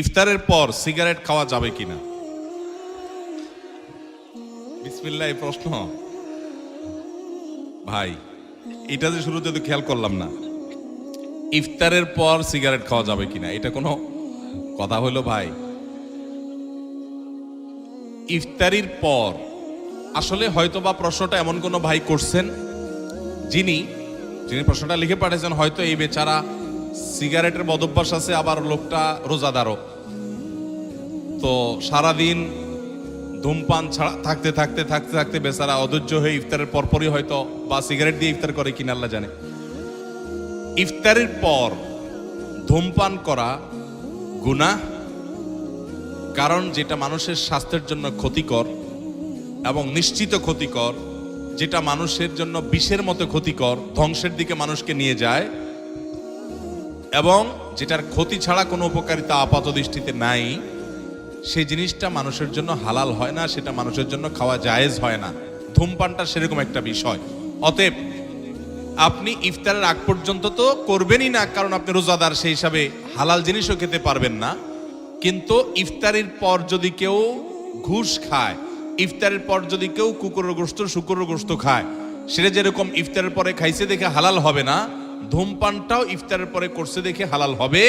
ইফতারের পর সিগারেট খাওয়া যাবে কিনা? বিসমিল্লাহ, এই প্রশ্ন ভাই, এটা যে শুরুতে তো খেয়াল করলাম না। ইফতারের পর সিগারেট খাওয়া যাবে কিনা, এটা কোনো কথা হলো ভাই? ইফতারির পর আসলে হয়তোবা প্রশ্নটা এমন কোনো ভাই করছেন যিনি প্রশ্নটা লিখে পাঠিয়েছেন, হয়তো এই বেচারা সিগারেটের বদভ্যাস আছে, আবার লোকটা রোজাদারও, তো সারাদিন ধূমপান ছাড়া থাকতে থাকতে থাকতে থাকতে বেচারা অধৈর্য হয়ে ইফতারের পরপরই হয়তো বা সিগারেট দিয়ে ইফতার করে কিনা আল্লাহ জানে। ইফতারের পর ধূমপান করা গুনাহ, কারণ যেটা মানুষের স্বাস্থ্যের জন্য ক্ষতিকর এবং নিশ্চিত ক্ষতিকর, যেটা মানুষের জন্য বিষের মতো ক্ষতিকর, ধ্বংসের দিকে মানুষকে নিয়ে যায়, এবং যেটার ক্ষতি ছাড়া কোনো উপকারিতা আপাত দৃষ্টিতে নাই, সেই জিনিসটা মানুষের জন্য হালাল হয় না, সেটা মানুষের জন্য খাওয়া জায়েজ হয় না। ধূমপানটা সেরকম একটা বিষয়। অতএব আপনি ইফতারের আগ পর্যন্ত তো করবেনই না, কারণ আপনি রোজাদার, সেই হিসাবে হালাল জিনিসও খেতে পারবেন না। কিন্তু ইফতারের পর যদি কেউ ঘুষ খায়, ইফতারের পর যদি কেউ কুকুরের গোশত শুকুরের গোশত খায়, সেটা যেরকম ইফতারের পরে খাইছে দেখে হালাল হবে না, ধূমপানটাও ইফতারের পরে করছে দেখে হালাল হবে